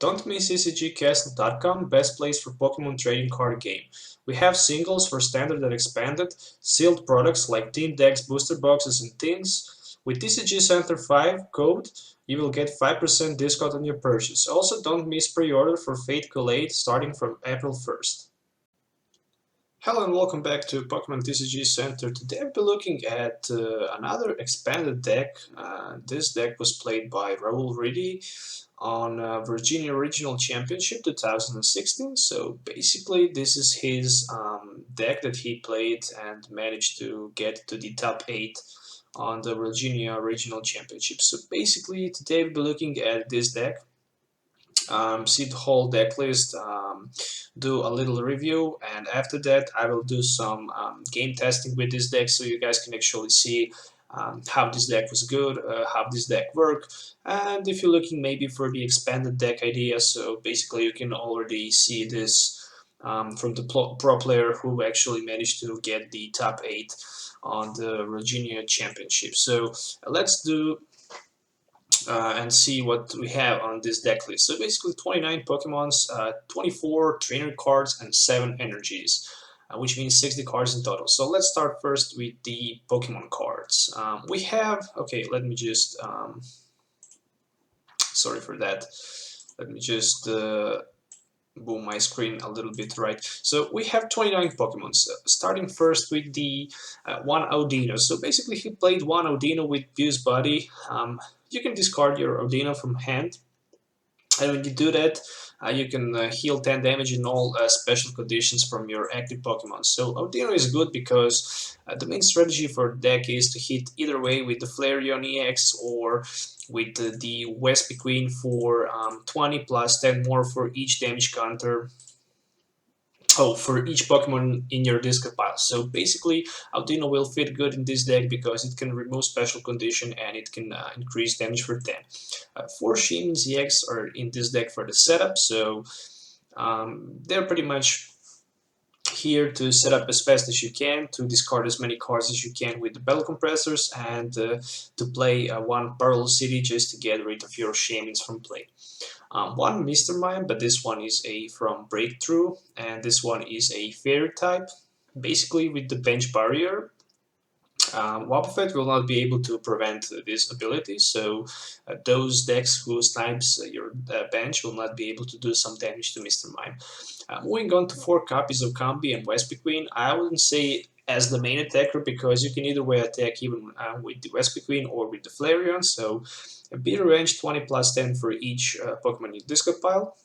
Don't miss ecgcast.com, best place for Pokemon trading card game. We have singles for standard and expanded, sealed products like team decks, booster boxes, and tins. With TCG Center 5 code, you will get 5% discount on your purchase. Also, don't miss pre-order for Fate Collate starting from April 1st. Hello and welcome back to Pokemon TCG Center. Today I'll be looking at another expanded deck. This deck was played by Rahul Reddy on Virginia Regional Championship 2016. So basically this is his deck that he played and managed to get to the top 8 on the Virginia Regional Championship. So basically today we'll be looking at this deck. See the whole deck list, do a little review, and after that I will do some game testing with this deck so you guys can actually see how this deck was good, how this deck worked, and if you're looking maybe for the expanded deck idea, so basically you can already see this from the pro player who actually managed to get the top 8 on the Virginia Championship. So let's do and see what we have on this deck list. So basically 29 Pokemons, 24 trainer cards, and 7 energies, which means 60 cards in total. So let's start first with the Pokemon cards. We have, okay, let me just, sorry for that, let me just boom my screen a little bit, right? So we have 29 Pokemons, starting first with the one Audino. So basically he played one Audino with Fuse Body. You can discard your Audino from hand, and when you do that, you can heal 10 damage in all special conditions from your active Pokemon. So Audino is good because the main strategy for the deck is to hit either way with the Flareon EX or with the Vespiquen for 20 plus 10 more for each damage counter. Oh, for each Pokemon in your discard pile. So basically, Audino will fit good in this deck because it can remove special condition and it can increase damage for 10. 4 Shaymin's EX are in this deck for the setup, so they're pretty much here to set up as fast as you can, to discard as many cards as you can with the Battle Compressors, and to play one Pearl City just to get rid of your Shaymins from play. One Mr. Mime, but this one is a from Breakthrough, and this one is a Fairy type. Basically, with the bench barrier, Wobbuffet will not be able to prevent this ability, so those decks who snipes your bench will not be able to do some damage to Mr. Mime. Moving on to 4 copies of Combi and Vespiquen, I wouldn't say as the main attacker because you can either way attack even with the Vespiquen or with the Flareon, so a bit range 20 plus 10 for each Pokemon in discard pile,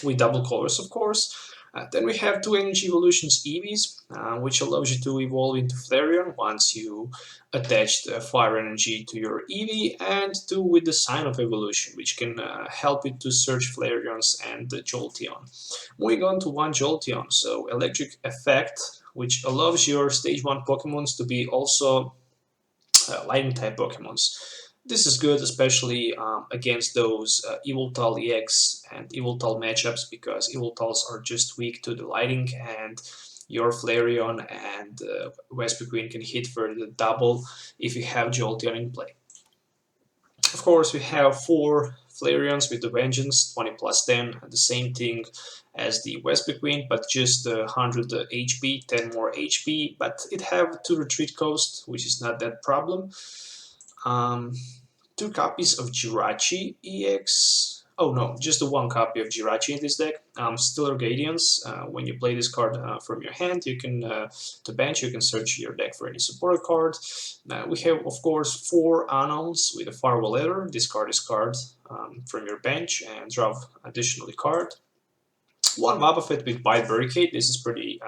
with double colors of course. Then we have 2 Energy Evolutions EVs, which allows you to evolve into Flareon once you attached Fire Energy to your EV, and 2 with the Sign of Evolution, which can help you to search Flareons and Jolteon. Moving on to 1 Jolteon, so Electric Effect, which allows your Stage 1 Pokemons to be also Lightning type Pokemons. This is good, especially against those Evoltal EX and Evoltal matchups, because Evoltals are just weak to the Lighting, and your Flareon and Vespiquen can hit for the double if you have Jolteon in play. Of course, we have 4 Flareons with the Vengeance, 20 plus 10, the same thing as the Vespiquen, but just 100 HP, 10 more HP, but it have 2 retreat cost, which is not that problem. 2 copies of Jirachi EX. Oh no, just the 1 copy of Jirachi in this deck. Stellar Guardians. When you play this card from your hand, you can to bench. You can search your deck for any supporter card. We have, of course, 4 Unknowns with a Farewell Letter. Discard this card from your bench and draw additionally card. 1 Wobbuffet with Bite Barricade. This is pretty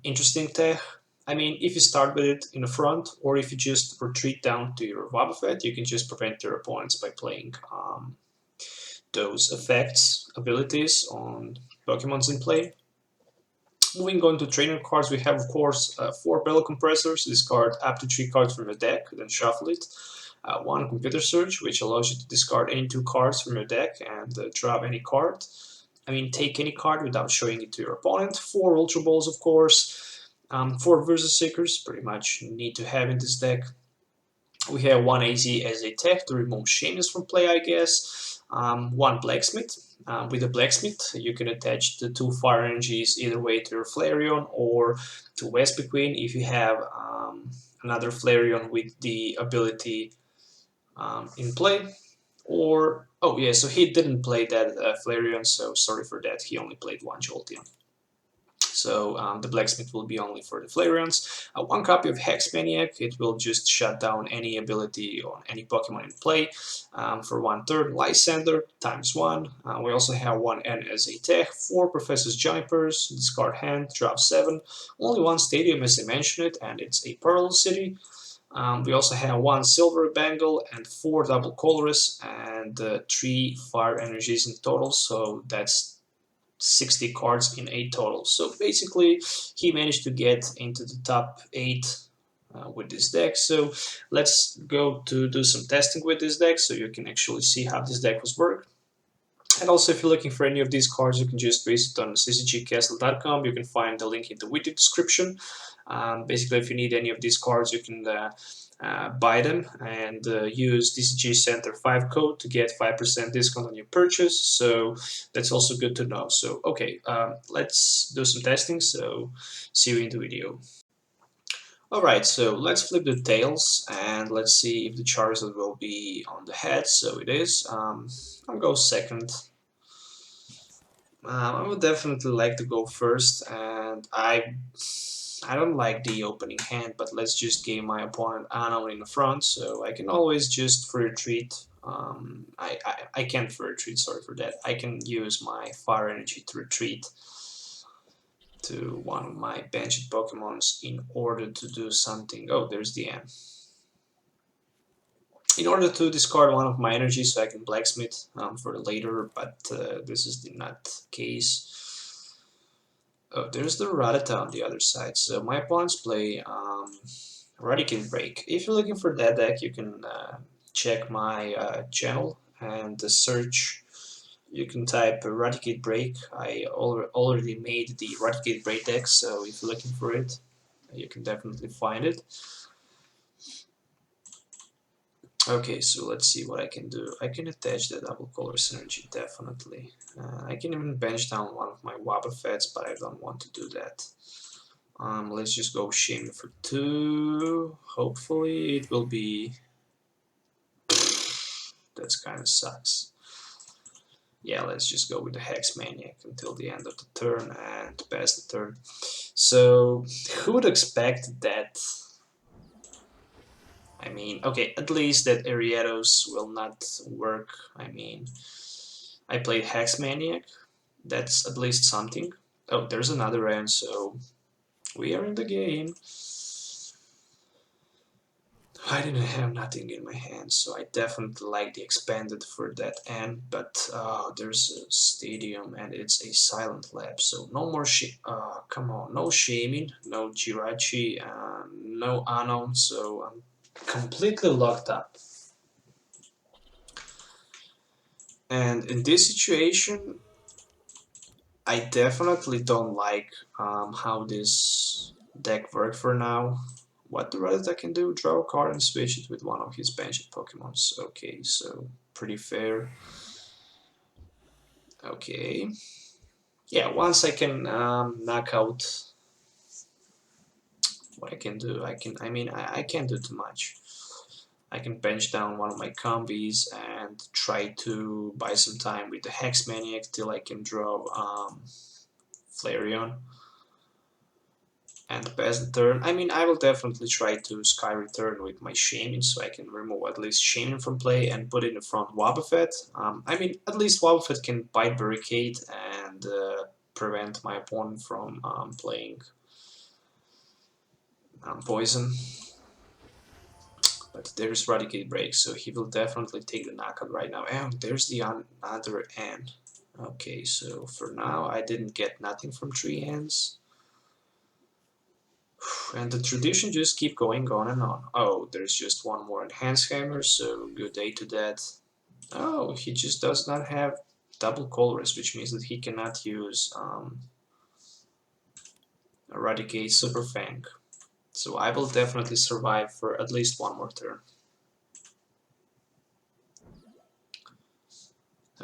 interesting tech. I mean, if you start with it in the front, or if you just retreat down to your Wobbuffet, you can just prevent your opponents by playing those effects, abilities on Pokemons in play. Moving on to trainer cards, we have, of course, 4 Battle Compressors. Discard up to 3 cards from your deck, then shuffle it. 1 Computer Search, which allows you to discard any 2 cards from your deck and drop any card. I mean, take any card without showing it to your opponent. 4 Ultra Balls, of course. 4 Versus Seekers, pretty much need to have in this deck. We have one AZ as a tech to remove Shamus from play, I guess. One Blacksmith. With a Blacksmith, you can attach the two fire energies either way to your Flareon or to Vespiquen if you have another Flareon with the ability in play. Or, oh yeah, so he didn't play that Flareon, so sorry for that. He only played one Jolteon. So the Blacksmith will be only for the Flareons. One copy of Hex Maniac, it will just shut down any ability on any Pokemon in play. For 1/3, Lysander, ×1. We also have one N as a tech, 4 Professor's Jumpers, discard hand, drop 7. Only one Stadium as I mentioned it, and it's a Pearl City. We also have one Silver Bangle and 4 Double Colorless and 3 Fire Energies in total, so that's 60 cards in 8 total. So basically, he managed to get into the top 8 with this deck. So let's go to do some testing with this deck so you can actually see how this deck was worked. And also, if you're looking for any of these cards, you can just visit on ccgcastle.com. You can find the link in the video description. Basically, if you need any of these cards, you can buy them and use DCG Center 5 code to get 5% discount on your purchase. So that's also good to know. So okay, let's do some testing. So see you in the video. Alright, so let's flip the tails and let's see if the Charizard will be on the head. So it is. I'll go second. I would definitely like to go first, and I don't like the opening hand, but let's just give my opponent Unknown in the front, so I can always just free retreat. I can't free retreat, sorry for that. I can use my Fire Energy to retreat to one of my benched Pokemons in order to do something. Oh, there's the end. In order to discard one of my energies so I can Blacksmith for later, but this is not the case. Oh, there's the Rattata on the other side. So my opponents play Eradicate Break. If you're looking for that deck, you can check my channel and search. You can type Eradicate Break. I already made the Eradicate Break deck, so if you're looking for it, you can definitely find it. Okay, so let's see what I can do. I can attach the double color synergy, definitely. I can even bench down one of my Wobbuffets, but I don't want to do that. Let's just go Shame for 2. Hopefully it will be... That's kind of sucks. Yeah, let's just go with the Hex Maniac until the end of the turn and pass the turn. So, who would expect that? I mean, okay, at least that Ariados will not work. I mean, I played Hex Maniac. That's at least something. Oh, there's another end, so we are in the game. I didn't have nothing in my hand, so I definitely like the expanded for that end, but there's a stadium and it's a silent lab, so no more come on, no shaming, no Jirachi, no Anon, so I'm completely locked up. And in this situation, I definitely don't like how this deck worked for now. What the Reddy can do? Draw a card and switch it with one of his benched Pokemons. Okay, so pretty fair. Okay. Yeah, once I can knock out what I can do, I can't do too much. I can bench down one of my combis and try to buy some time with the Hex Maniac till I can draw Flareon and pass the turn. I mean, I will definitely try to Sky Return with my Shaman so I can remove at least Shaman from play and put in the front Wobbuffet. I mean, at least Wobbuffet can bite Barricade and prevent my opponent from playing Poison. But there's Eradicate Break, so he will definitely take the knockout right now. And there's the other end. Okay, so for now I didn't get nothing from 3 ends. And the tradition just keep going on and on. Oh, there's just one more enhanced hammer, so good day to that. Oh, he just does not have double colorless, which means that he cannot use Eradicate Super Fang. So I will definitely survive for at least one more turn.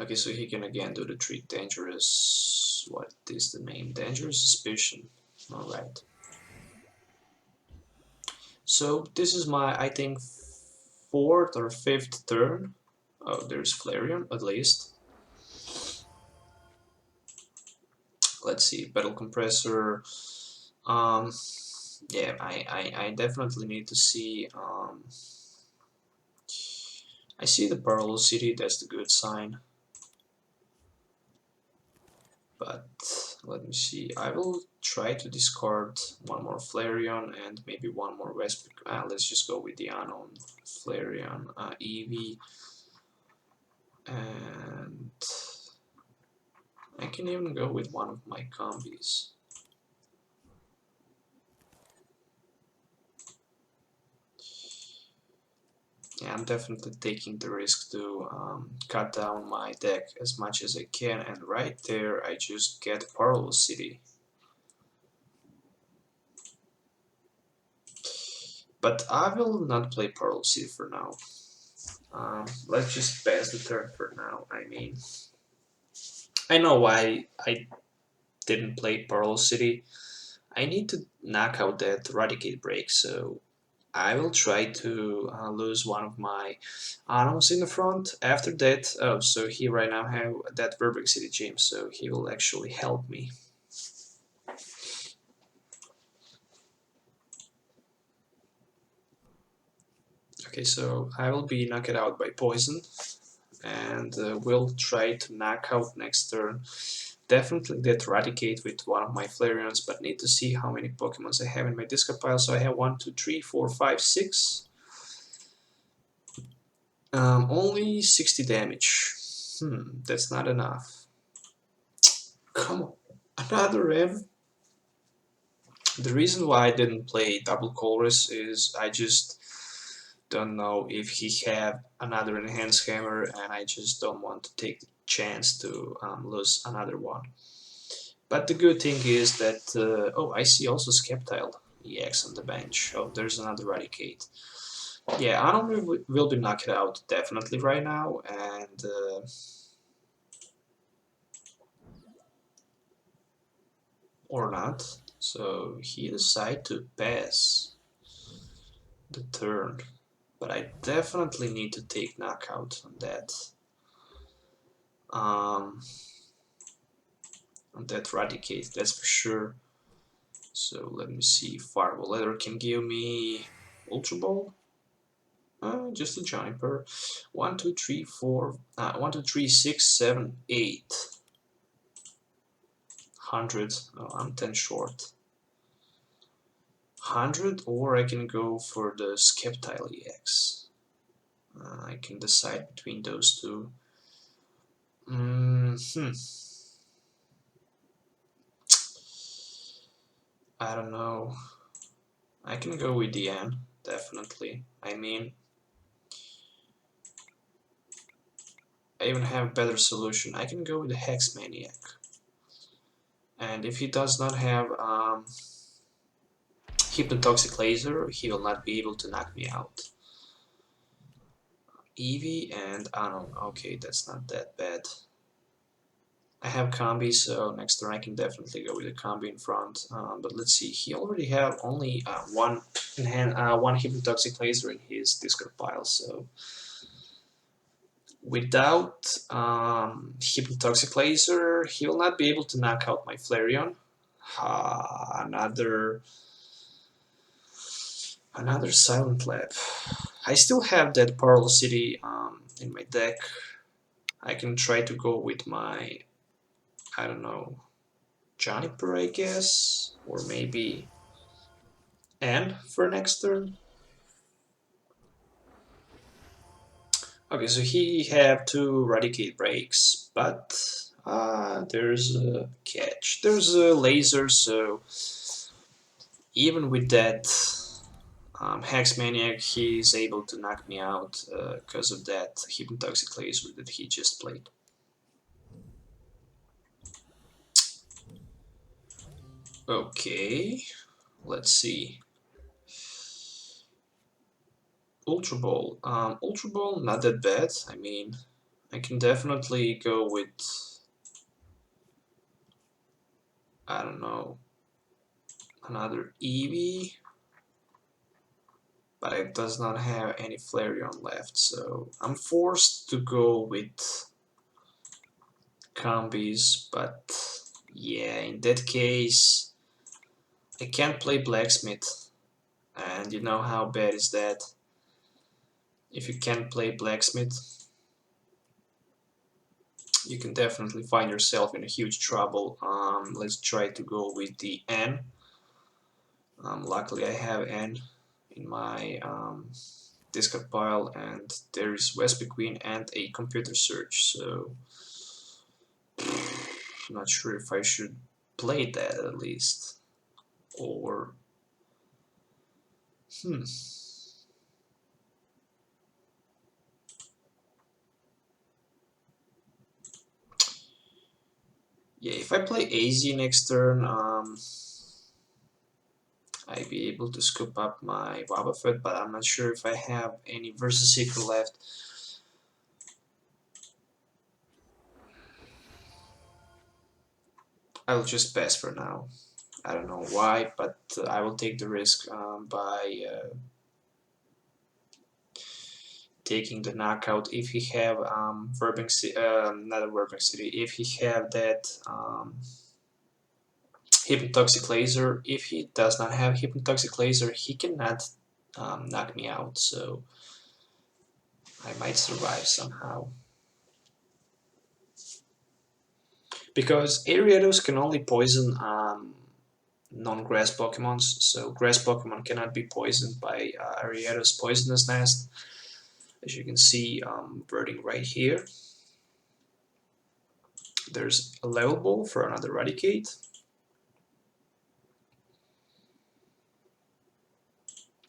Okay, so he can again do the trick dangerous. What is the name? Dangerous suspicion. Alright. So this is my, I think, fourth or fifth turn. Oh, there's Flareon at least. Let's see, battle compressor. Um, yeah, I definitely need to see. I see the parallel city. That's the good sign. But let me see. I will try to discard one more Flareon and maybe one more Vespiquen. Let's just go with the unknown Flareon, Eevee, and I can even go with one of my combis. Yeah, I'm definitely taking the risk to cut down my deck as much as I can, and right there I just get Parallel City. But I will not play Parallel City for now. Let's just pass the turn for now. I mean, I know why I didn't play Parallel City. I need to knock out that Eradicate break, so I will try to lose one of my animals in the front. After that, oh, so he right now have that Verbeck City Gym, so he will actually help me. Okay, so I will be knocked out by poison, and we'll try to knock out next turn. Definitely get Eradicate with one of my Flareons, but need to see how many Pokemons I have in my discard pile. So I have 1, 2, 3, 4, 5, 6. Only 60 damage. That's not enough. Come on, another M. The reason why I didn't play double Colress is I just don't know if he have another enhanced hammer, and I just don't want to take the chance to lose another one. But the good thing is that oh, I see also Skeptile EX on the bench. Oh, there's another Eradicate. Yeah, I don't will be knocked out definitely right now, and or not. So he decided to pass the turn, but I definitely need to take knockout on that. Um, on that Eradicate, that's for sure. So let me see. Fireball Leather can give me Ultra Ball. Just a Juniper. 1, 2, 3, 4. 1, 2, 3, 6, 7, 8. 100. Oh, I'm 10 short. 100, or I can go for the Skeptile EX. I can decide between those two. I don't know. I can go with the N, definitely. I mean, I even have a better solution. I can go with the Hex Maniac. And if he does not have Hypnotoxic Laser, he will not be able to knock me out. Eevee and Anon. Okay, that's not that bad. I have combi, so next turn I can definitely go with a combi in front. But let's see, he already have only one in hand, one Hypnotoxic Laser in his discard pile. So without Hypnotoxic Laser, he will not be able to knock out my Flareon. Another Silent Lab. I still have that Parallel City in my deck. I can try to go with my, I don't know, Juniper, I guess, or maybe N for next turn. Okay, so he have 2 Eradicate breaks, but there's a catch. There's a laser, so even with that Hex Maniac, he's able to knock me out because of that Hypnotoxic laser that he just played. Okay, let's see. Ultra Ball. Ultra Ball, not that bad. I mean, I can definitely go with, I don't know, another Eevee, but it does not have any Flareon left, so I'm forced to go with combis, but yeah, in that case, I can't play Blacksmith, and you know how bad is that if you can't play Blacksmith. You can definitely find yourself in a huge trouble. Let's try to go with the N. Luckily I have N in my discard pile, and there is Vespiquen and a computer search, so I'm not sure if I should play that at least, or hmm. Yeah, if I play AZ next turn, I'd be able to scoop up my Wobbuffet, but I'm not sure if I have any Versus Seeker left. I'll just pass for now. I don't know why, but I will take the risk by taking the knockout. If he have not a Verbing City, if he have that Hypnotoxic Laser, if he does not have Hypnotoxic Laser, he cannot knock me out, so I might survive somehow. Because Ariados can only poison non-grass Pokemons, so grass Pokemon cannot be poisoned by Ariados Poisonous Nest. As you can see, birding right here. There's a level ball for another Eradicate.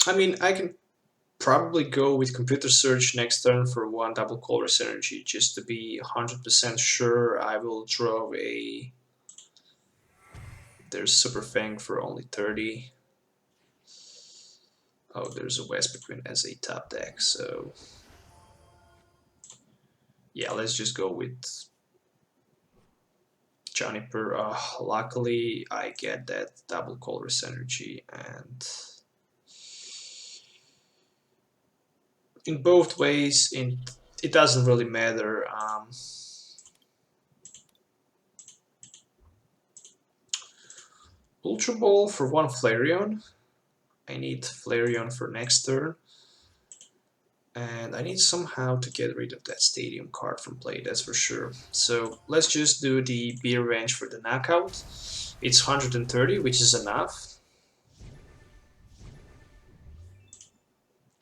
I mean, I can probably go with Computer Search next turn for one double Colress Energy, just to be 100% sure I will draw a... There's Super Fang for only 30. Oh, there's a Vespiquen as a top deck, so... Yeah, let's just go with Juniper. Luckily, I get that double Colress Energy, and in both ways, it doesn't really matter. Ultra Ball for one Flareon. I need Flareon for next turn. And I need somehow to get rid of that Stadium card from play, that's for sure. So let's just do the Be Revenge for the knockout. It's 130, which is enough.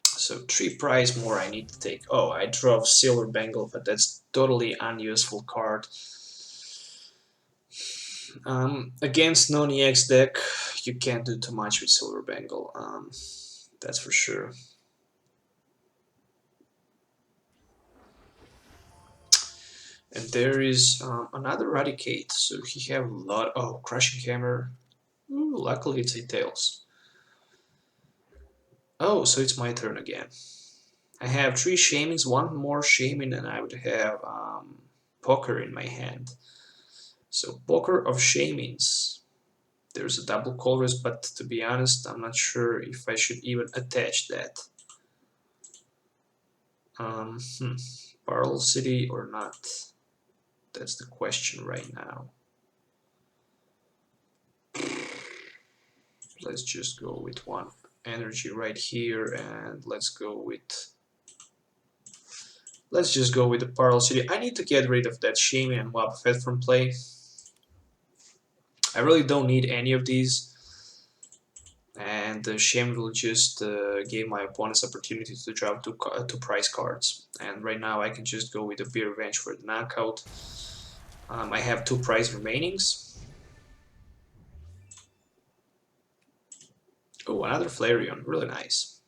So 3 prize more I need to take. Oh, I drove Silver Bengal, but that's totally unuseful card. Against non-EX deck, you can't do too much with Silver Bengal. That's for sure. And there is another Eradicate, so he have a lot. Oh, Crushing Hammer. Ooh, luckily it's a Tails. Oh, so it's my turn again. I have 3 Shamins, one more Shamin, and I would have Poker in my hand. So Poker of Shamins. There's a double Colress, but to be honest, I'm not sure if I should even attach that. Parallel City or not? That's the question right now. Let's just go with one energy right here, and let's just go with the Parallel City. I need to get rid of that Shaman and Wobbuffet from play. I really don't need any of these, and the Shaman will just give my opponents opportunity to draw two prize cards. And right now I can just go with the Be Revenge for the knockout. I have 2 prize remainings. Oh, another Flareon, really nice.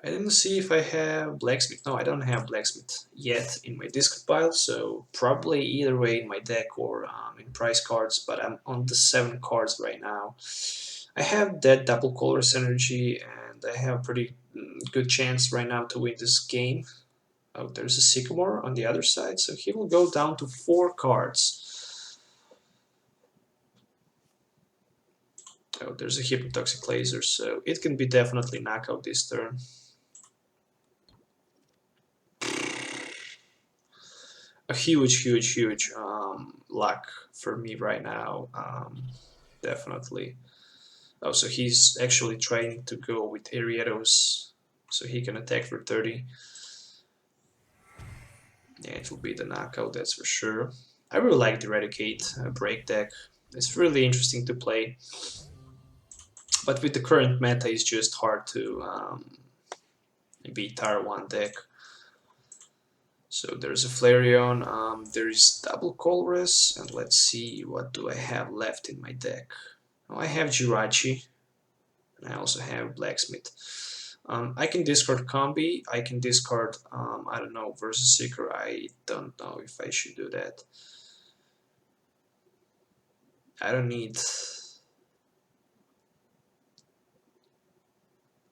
I didn't see if I have Blacksmith. No, I don't have Blacksmith yet in my discard pile, so probably either way in my deck or in prize cards, but I'm on the 7 cards right now. I have that double Colress Energy, and I have a pretty good chance right now to win this game. Oh, there's a Sycamore on the other side, so he will go down to 4 cards. Oh, there's a Hypnotoxic Laser, so it can be definitely knockout this turn. A huge luck for me right now. Definitely. Oh, so he's actually trying to go with Arietos, so he can attack for 30. Yeah, it will be the knockout, that's for sure. I really like the Eradicate break deck. It's really interesting to play. But with the current meta, it's just hard to beat Tier 1 deck. So there's a Flareon, there is double Colress, and let's see what do I have left in my deck. Oh, I have Jirachi, and I also have Blacksmith. I can discard Combi, I can discard, I don't know, Versus Seeker. I don't know if I should do that. I don't need...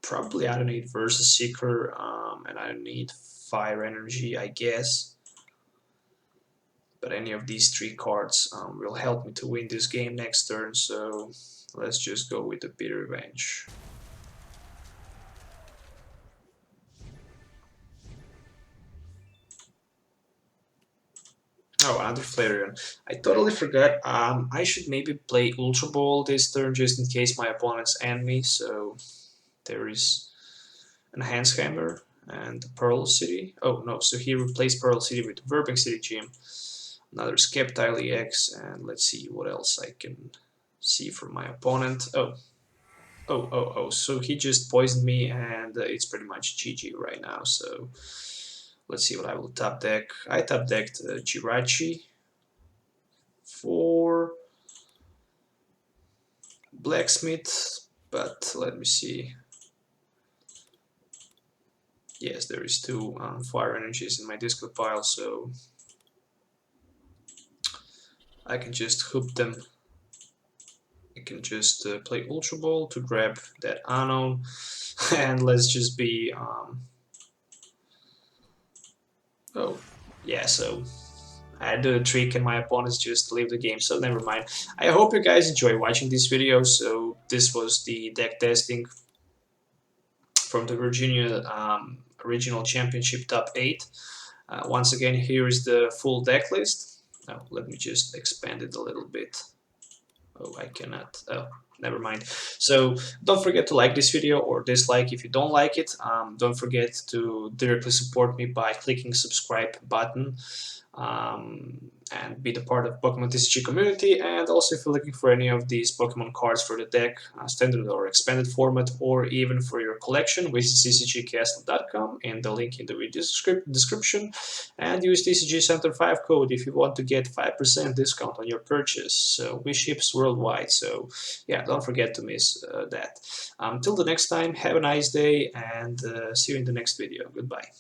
Probably I don't need Versus Seeker, and I don't need Fire Energy, I guess. But any of these 3 cards will help me to win this game next turn, so let's just go with the Bitter Revenge. Oh, another Flareon. I totally forgot. I should maybe play Ultra Ball this turn just in case my opponents end me. So there is Enhanced Hammer and Pearl City. Oh no, so he replaced Pearl City with Verbeck City Gym. Another Skeptile EX, and let's see what else I can see from my opponent. Oh, so he just poisoned me, and it's pretty much GG right now. So let's see what I will top deck. I top decked Jirachi for Blacksmith, but let me see. Yes, there is 2 Fire Energies in my discard pile, so I can just hoop them. I can just play Ultra Ball to grab that Unknown, and let's just be... Oh, yeah, so I do a trick and my opponents just leave the game, so never mind. I hope you guys enjoy watching this video. So this was the deck testing from the Virginia Regional Championship Top 8. Once again, here is the full deck list. Oh, let me just expand it a little bit. Oh, I cannot. Oh, never mind. So don't forget to like this video or dislike if you don't like it. Don't forget to directly support me by clicking subscribe button. And be the part of Pokemon TCG community. And also if you're looking for any of these Pokemon cards for the deck, standard or expanded format, or even for your collection, visit tcgcastle.com and the link in the video description, and use TCG Center 5 code if you want to get 5% discount on your purchase. So we ships worldwide, so yeah, don't forget to miss that. Till the next time, have a nice day, and see you in the next video. Goodbye.